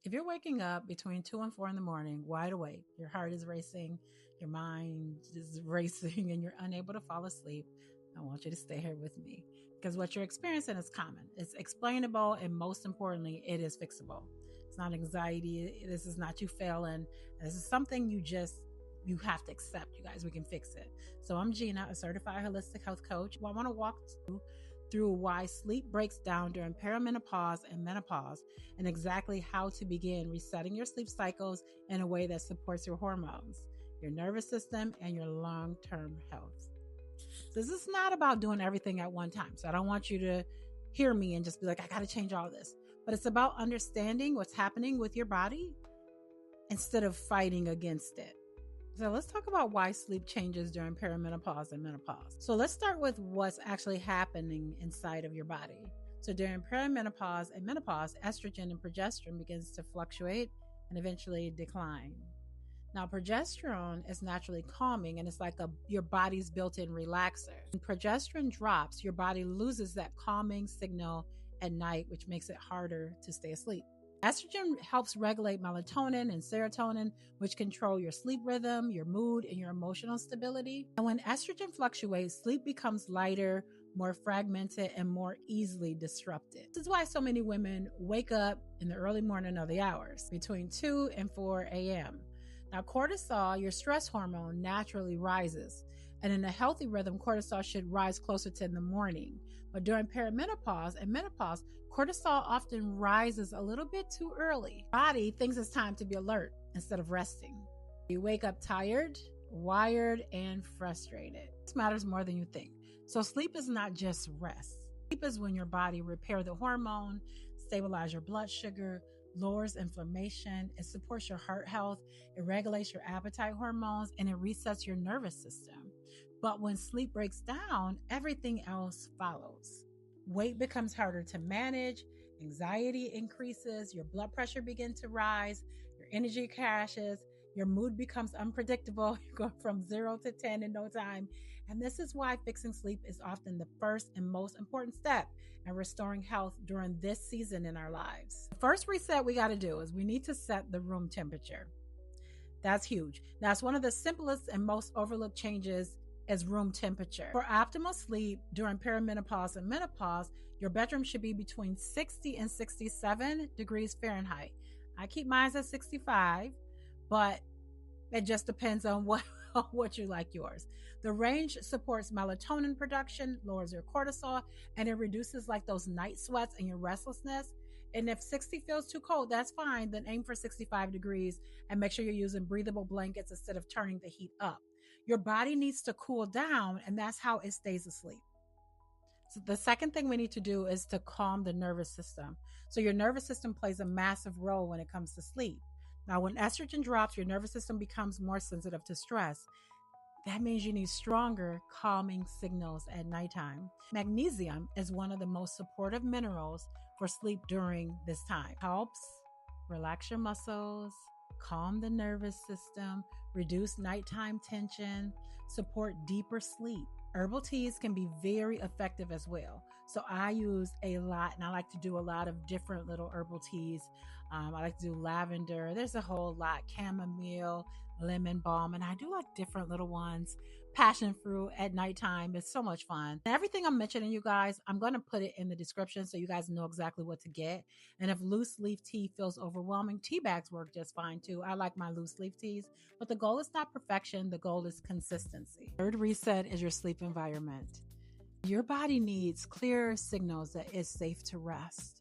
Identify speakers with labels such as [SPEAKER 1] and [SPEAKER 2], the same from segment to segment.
[SPEAKER 1] If you're waking up between 2 and 4 in the morning, wide awake, your heart is racing, your mind is racing, and you're unable to fall asleep, I want you to stay here with me because what you're experiencing is common. It's explainable, and most importantly, it is fixable. It's not anxiety. This is not you failing. This is something you have to accept, you guys. We can fix it. So I'm Gina, a certified holistic health coach. Well, I want to walk through why sleep breaks down during perimenopause and menopause, and exactly how to begin resetting your sleep cycles in a way that supports your hormones, your nervous system, and your long-term health. So this is not about doing everything at one time. So I don't want you to hear me and just be like, I got to change all this. But it's about understanding what's happening with your body instead of fighting against it. So let's talk about why sleep changes during perimenopause and menopause. So let's start with what's actually happening inside of your body. So during perimenopause and menopause, estrogen and progesterone begins to fluctuate and eventually decline. Now, progesterone is naturally calming, and it's like your body's built-in relaxer. When progesterone drops, your body loses that calming signal at night, which makes it harder to stay asleep. Estrogen helps regulate melatonin and serotonin, which control your sleep rhythm, your mood, and your emotional stability. And when estrogen fluctuates, sleep becomes lighter, more fragmented, and more easily disrupted. This is why so many women wake up in the early morning of the hours, between 2 and 4 a.m. Now, cortisol, your stress hormone, naturally rises. And in a healthy rhythm, cortisol should rise closer to in the morning. But during perimenopause and menopause, cortisol often rises a little bit too early. Body thinks it's time to be alert instead of resting. You wake up tired, wired, and frustrated. This matters more than you think. So sleep is not just rest. Sleep is when your body repairs the hormone, stabilize your blood sugar, lowers inflammation, it supports your heart health, it regulates your appetite hormones, and it resets your nervous system. But when sleep breaks down, everything else follows. Weight becomes harder to manage, anxiety increases, your blood pressure begins to rise, your energy crashes, your mood becomes unpredictable. You go from 0 to 10 in no time. And this is why fixing sleep is often the first and most important step in restoring health during this season in our lives. The first reset we got to do is we need to set the room temperature. That's huge. That's one of the simplest and most overlooked changes is room temperature. For optimal sleep during perimenopause and menopause, your bedroom should be between 60 and 67 degrees Fahrenheit. I keep mine at 65, but it just depends on what you like yours. The range supports melatonin production, lowers your cortisol, and it reduces like those night sweats and your restlessness. And if 60 feels too cold, that's fine. Then aim for 65 degrees and make sure you're using breathable blankets instead of turning the heat up. Your body needs to cool down, and that's how it stays asleep. So the second thing we need to do is to calm the nervous system. So your nervous system plays a massive role when it comes to sleep. Now, when estrogen drops, your nervous system becomes more sensitive to stress. That means you need stronger calming signals at nighttime. Magnesium is one of the most supportive minerals for sleep during this time. Helps relax your muscles, calm the nervous system, reduce nighttime tension, support deeper sleep. Herbal teas can be very effective as well. So I use a lot, and I like to do a lot of different little herbal teas. I like to do lavender. There's a whole lot, chamomile, lemon balm, and I do like different little ones. Passion fruit at nighttime is so much fun. And everything I'm mentioning, you guys, I'm going to put it in the description so you guys know exactly what to get. And if loose leaf tea feels overwhelming, tea bags work just fine too. I like my loose leaf teas, but the goal is not perfection. The goal is consistency. Third reset is your sleep environment. Your body needs clear signals that it's safe to rest.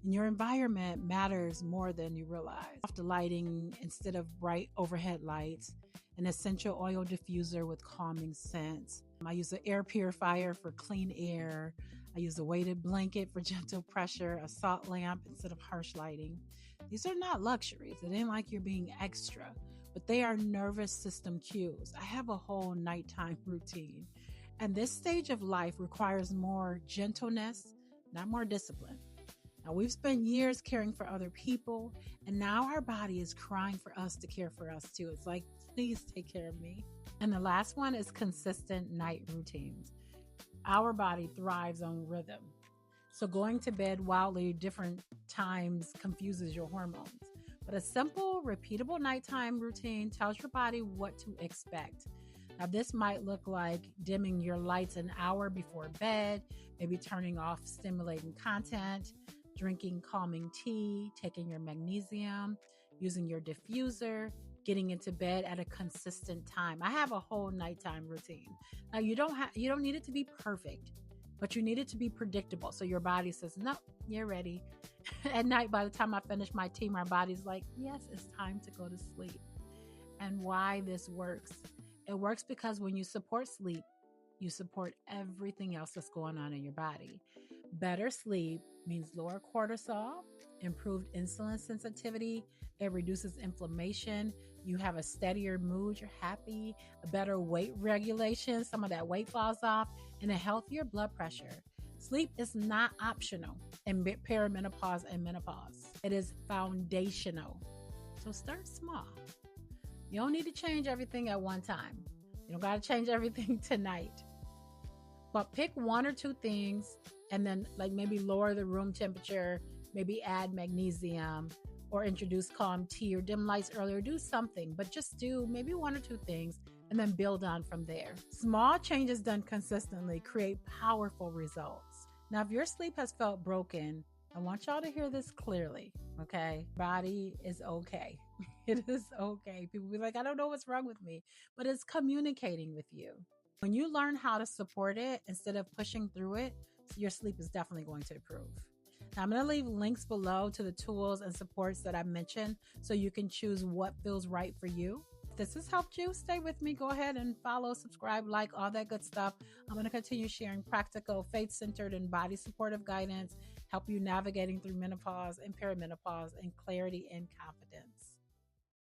[SPEAKER 1] And your environment matters more than you realize. Soft lighting instead of bright overhead lights, an essential oil diffuser with calming scents. I use an air purifier for clean air. I use a weighted blanket for gentle pressure, a salt lamp instead of harsh lighting. These are not luxuries. It ain't like you're being extra, but they are nervous system cues. I have a whole nighttime routine. And this stage of life requires more gentleness, not more discipline. Now, we've spent years caring for other people, and now our body is crying for us to care for us too. It's like, please take care of me. And the last one is consistent night routines. Our body thrives on rhythm. So going to bed wildly different times confuses your hormones. But a simple, repeatable nighttime routine tells your body what to expect. Now, this might look like dimming your lights an hour before bed, maybe turning off stimulating content, drinking calming tea, taking your magnesium, using your diffuser, getting into bed at a consistent time. I have a whole nighttime routine. Now, you don't need it to be perfect, but you need it to be predictable. So your body says, "No, you're ready." At night, by the time I finish my tea, my body's like, "Yes, it's time to go to sleep." And why this works? It works because when you support sleep, you support everything else that's going on in your body. Better sleep means lower cortisol, improved insulin sensitivity, it reduces inflammation, you have a steadier mood, you're happy, a better weight regulation, some of that weight falls off, and a healthier blood pressure. Sleep is not optional in perimenopause and menopause. It is foundational. So start small. You don't need to change everything at one time. You don't got to change everything tonight. But pick one or two things and then like maybe lower the room temperature, maybe add magnesium or introduce calm tea or dim lights earlier. Do something, but just do maybe one or two things and then build on from there. Small changes done consistently create powerful results. Now, if your sleep has felt broken, I want y'all to hear this clearly, okay? Body is okay. It is okay. People be like, I don't know what's wrong with me, but it's communicating with you. When you learn how to support it instead of pushing through it, your sleep is definitely going to improve. Now, I'm going to leave links below to the tools and supports that I mentioned so you can choose what feels right for you. If this has helped you, stay with me. Go ahead and follow, subscribe, like, all that good stuff. I'm going to continue sharing practical, faith-centered, and body-supportive guidance, help you navigating through menopause and perimenopause in clarity and confidence.